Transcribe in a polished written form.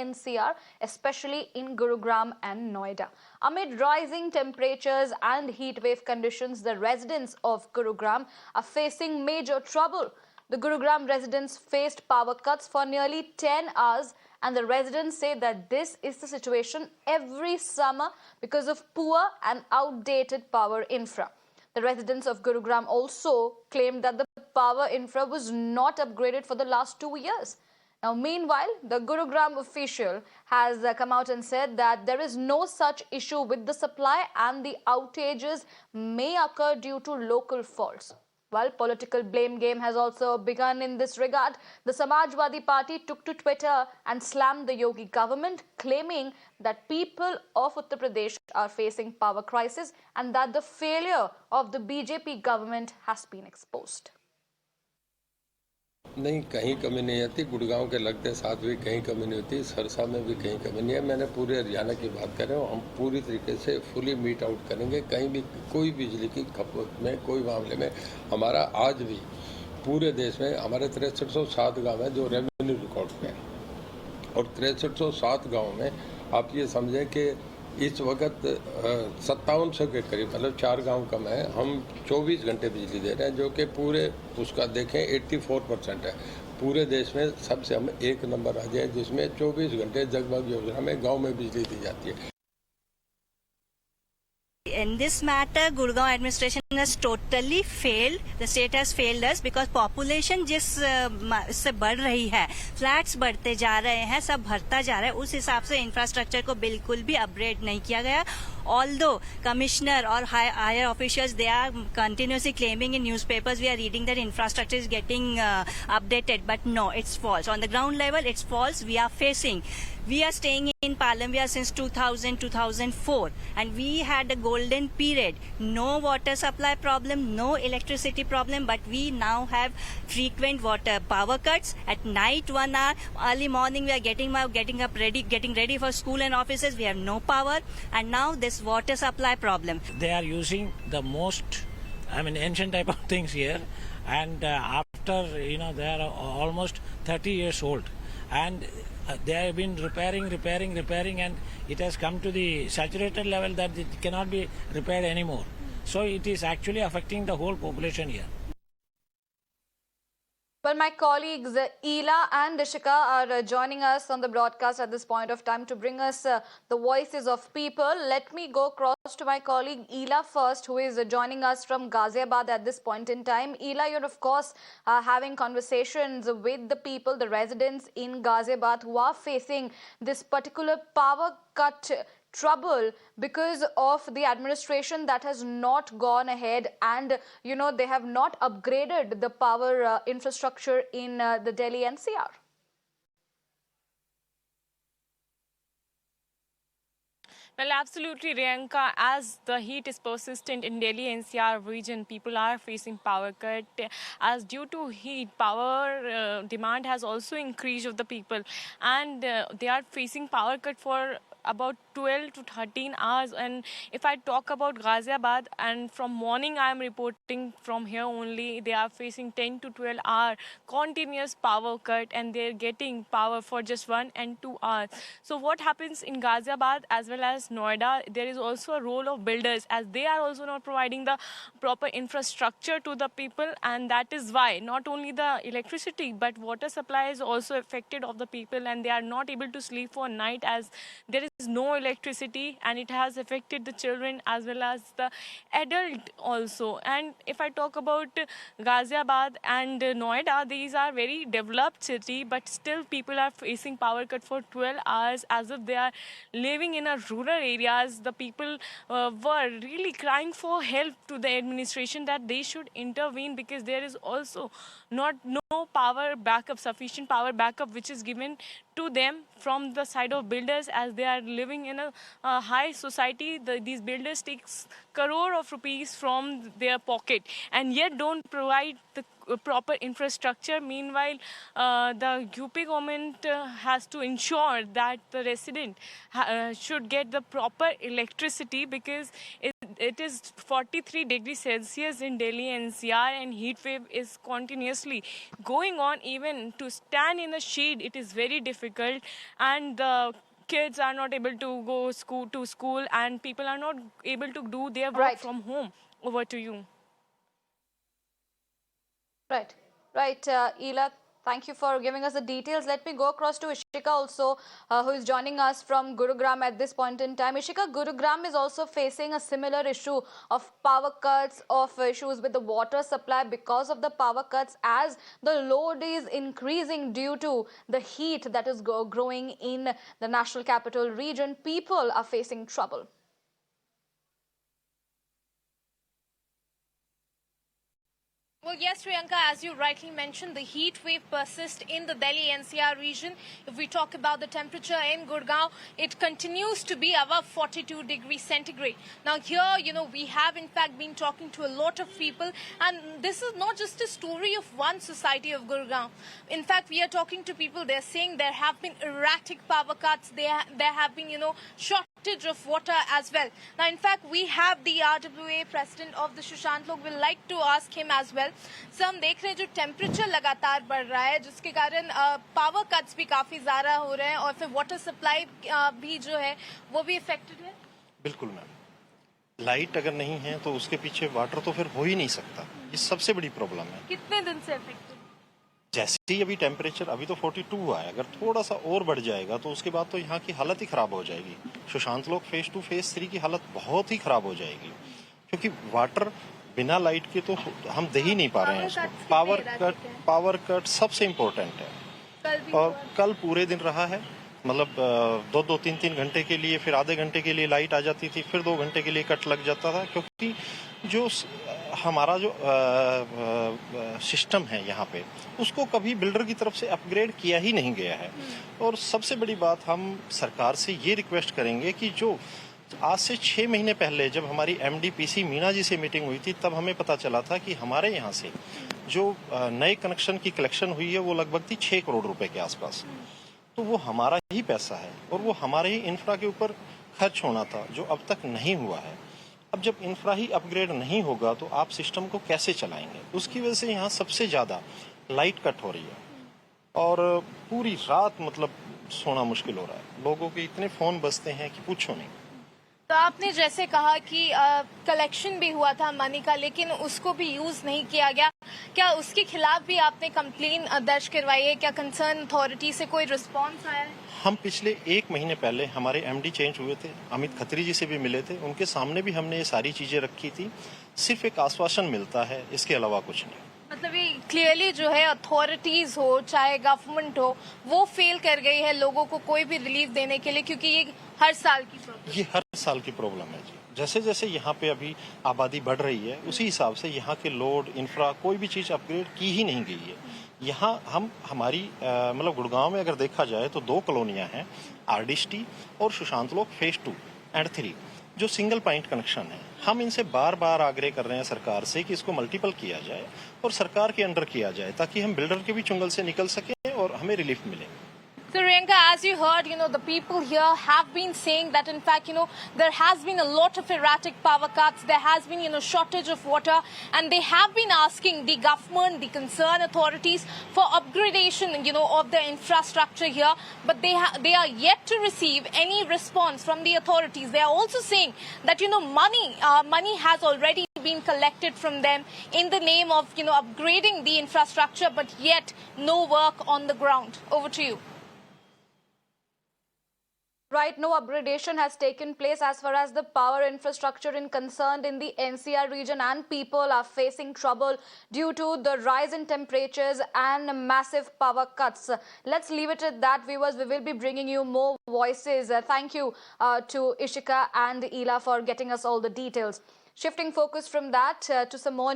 NCR, especially in Gurugram and Noida. Amid rising temperatures and heat wave conditions, the residents of Gurugram are facing major trouble. The Gurugram residents faced power cuts for nearly 10 hours, and the residents say that this is the situation every summer because of poor and outdated power infra. The residents of Gurugram also claimed that the power infra was not upgraded for the last 2 years. Now, meanwhile, the Gurugram official has come out and said that there is no such issue with the supply and the outages may occur due to local faults. While political blame game has also begun in this regard, the Samajwadi Party took to Twitter and slammed the Yogi government, claiming that people of Uttar Pradesh are facing power crisis and that the failure of the BJP government has been exposed. नहीं, कहीं कमी नहीं आती। गुड़गांव के लगते साथ भी कहीं कमी नहीं होती, सरसा में भी कहीं कमी नहीं है। मैंने पूरे हरियाणा की बात कर रहा हूँ। हम पूरी तरीके से फुली मीट आउट करेंगे। कहीं भी कोई बिजली की खपत में कोई मामले में हमारा आज भी पूरे देश में हमारे 6307 गाँव हैं जो रेवेन्यू रिकॉर्ड पे हैं और 6307 गाँव में आप ये समझें कि इस वक्त 5700 के करीब मतलब 4 गांव कम है, हम 24 घंटे बिजली दे रहे हैं जो कि पूरे उसका देखें 84% है। पूरे देश में सबसे हम 1 नंबर राज्य है जिसमें 24 घंटे जगमग योजना में गांव में बिजली दी जाती है। In this matter, Gurgaon administration has totally failed. The state has failed us because population जिस से बढ़ रही है, फ्लैट्स बढ़ते जा रहे हैं, सब भरता जा रहा है, उस हिसाब से इंफ्रास्ट्रक्चर को बिल्कुल भी अपग्रेड नहीं किया गया. Although commissioner or higher officials, they are continuously claiming in newspapers, we are reading that infrastructure is getting updated, but no, it's false. On the ground level, it's false. We are facing. We are staying in Palamvia since 2000, 2004, and we had a golden period. No water supply problem, no electricity problem, but we now have frequent water power cuts. At night, 1 hour, early morning, we are getting up ready, getting ready for school and offices. We have no power, and now this water supply problem. They are using the most, ancient type of things here, and after, they are almost 30 years old, and they have been repairing, and it has come to the saturated level that it cannot be repaired anymore. So it is actually affecting the whole population here. Well, my colleagues Ela and Dishika are joining us on the broadcast at this point of time to bring us the voices of people. Let me go across to my colleague Ela first, who is joining us from Ghaziabad at this point in time. Ela, you're of course having conversations with the people, the residents in Ghaziabad who are facing this particular power cut trouble because of the administration that has not gone ahead and they have not upgraded the power infrastructure in the Delhi NCR. Well, absolutely, Riyanka. As the heat is persistent in Delhi NCR region, people are facing power cut. As due to heat, power demand has also increased of the people, and they are facing power cut for about 12 to 13 hours. And if I talk about Ghaziabad, and from morning I am reporting from here only, they are facing 10 to 12 hour continuous power cut, and they're getting power for just 1 and 2 hours. So what happens in Ghaziabad as well as Noida, there is also a role of builders, as they are also not providing the proper infrastructure to the people, and that is why not only the electricity but water supply is also affected of the people, and they are not able to sleep for night as there is no electricity, and it has affected the children as well as the adult also. And if I talk about Ghaziabad and Noida, these are very developed city, but still people are facing power cut for 12 hours as if they are living in a rural areas. The people were really crying for help to the administration that they should intervene, because there is also no power backup, sufficient power backup which is given to them from the side of builders, as they are living in a high society. These builders take crore of rupees from their pocket and yet don't provide the proper infrastructure. Meanwhile, the UP government has to ensure that the resident should get the proper electricity, because it is 43 degrees Celsius in Delhi NCR, and heat wave is continuously going on. Even to stand in the shade, it is very difficult, and the kids are not able to go to school, and people are not able to do their work Right. from home. Over to you. Right, right. Ela, thank you for giving us the details. Let me go across to Ishika also, who is joining us from Gurugram at this point in time. Ishika, Gurugram is also facing a similar issue of power cuts, of issues with the water supply because of the power cuts, as the load is increasing due to the heat that is growing in the national capital region. People are facing trouble. Well, yes, Priyanka, as you rightly mentioned, the heat wave persists in the Delhi NCR region. If we talk about the temperature in Gurgaon, it continues to be above 42 degrees centigrade. Now here, we have in fact been talking to a lot of people, and this is not just a story of one society of Gurgaon. In fact, we are talking to people, they're saying there have been erratic power cuts, there have been, shortage of water as well. Now, in fact, we have the RWA president of the Sushant Lok. We'll like to ask him as well. Sir, हम देख रहे हैं जो temperature लगातार बढ़ रहा है, जिसके कारण पावर कट्स भी काफी ज्यादा हो रहे हैं, और फिर वाटर सप्लाई भी जो है वो भी इफेक्टेड है. बिल्कुल मैम, लाइट अगर नहीं है तो उसके पीछे वाटर तो फिर हो ही नहीं सकता. ये सबसे बड़ी प्रॉब्लम है. कितने दिन से इफेक्टेड? जैसे ही अभी टेम्परेचर अभी तो 42 हुआ है, अगर थोड़ा सा और बढ़ जाएगा तो उसके बाद तो यहाँ की हालत ही खराब हो जाएगी. सुशांत लोक फेज 2 फेज 3 की हालत बहुत ही खराब हो जाएगी, क्योंकि वाटर बिना लाइट के तो हम दे ही नहीं पा रहे हैं उसको. पावर कट सबसे इम्पोर्टेंट है, और कल पूरे दिन रहा है. मतलब 2-3 घंटे के लिए, फिर आधे घंटे के लिए लाइट आ जाती थी, फिर 2 घंटे के लिए कट लग जाता था, क्योंकि जो हमारा जो सिस्टम है यहाँ पे, उसको कभी बिल्डर की तरफ से अपग्रेड किया ही नहीं गया है. और सबसे बड़ी बात, हम सरकार से ये रिक्वेस्ट करेंगे कि जो आज से 6 महीने पहले जब हमारी MDPC मीना जी से मीटिंग हुई थी, तब हमें पता चला था कि हमारे यहाँ से जो नए कनेक्शन की कलेक्शन हुई है वो लगभग थी 6 करोड़ रुपए के आसपास. तो वो हमारा ही पैसा है, और वो हमारे ही इंफ्रा के ऊपर खर्च होना था, जो अब तक नहीं हुआ है. अब जब इंफ्रा ही अपग्रेड नहीं होगा तो आप सिस्टम को कैसे चलाएंगे? उसकी वजह से यहाँ सबसे ज़्यादा लाइट कट हो रही है, और पूरी रात मतलब सोना मुश्किल हो रहा है. लोगों के इतने फ़ोन बजते हैं कि पूछो नहीं. तो आपने जैसे कहा कि कलेक्शन भी हुआ था मनी का, लेकिन उसको भी यूज नहीं किया गया, क्या उसके खिलाफ भी आपने कंप्लेन दर्ज करवाई है? क्या कंसर्न अथॉरिटी से कोई रिस्पांस आया है? हम पिछले 1 महीने पहले हमारे MD चेंज हुए थे, अमित खत्री जी से भी मिले थे, उनके सामने भी हमने ये सारी चीजें रखी थी. सिर्फ एक आश्वासन मिलता है, इसके अलावा कुछ नहीं. मतलब ये क्लियरली जो है अथॉरिटीज हो चाहे गवर्नमेंट हो, वो फेल कर गई है लोगों को कोई भी रिलीफ देने के लिए, क्योंकि ये हर साल की प्रॉब्लम. ये हर साल की प्रॉब्लम है जी. जैसे जैसे यहाँ पे अभी आबादी बढ़ रही है, उसी हिसाब से यहाँ के लोड इंफ्रा कोई भी चीज अपग्रेड की ही नहीं गई है. यहाँ हमारी मतलब गुड़गांव में अगर देखा जाए तो 2 कॉलोनियाँ हैं, RDST और सुशांत लोक फेज 2 एंड 3, जो सिंगल पॉइंट कनेक्शन है. हम इनसे बार बार आग्रह कर रहे हैं सरकार से कि इसको मल्टीपल किया जाए और सरकार के अंडर किया जाए, ताकि हम बिल्डर के भी चुंगल से निकल सकें और हमें रिलीफ मिले. So, Priyanka, as you heard, the people here have been saying that, in fact, there has been a lot of erratic power cuts. There has been, shortage of water, and they have been asking the government, the concerned authorities for upgradation, of the infrastructure here. But they are yet to receive any response from the authorities. They are also saying that, money has already been collected from them in the name of, upgrading the infrastructure, but yet no work on the ground. Over to you. Right, no upgradation has taken place as far as the power infrastructure is concerned in the NCR region, and people are facing trouble due to the rise in temperatures and massive power cuts. Let's leave it at that, viewers. We will be bringing you more voices. Thank you to Ishika and Ela for getting us all the details. Shifting focus from that to some more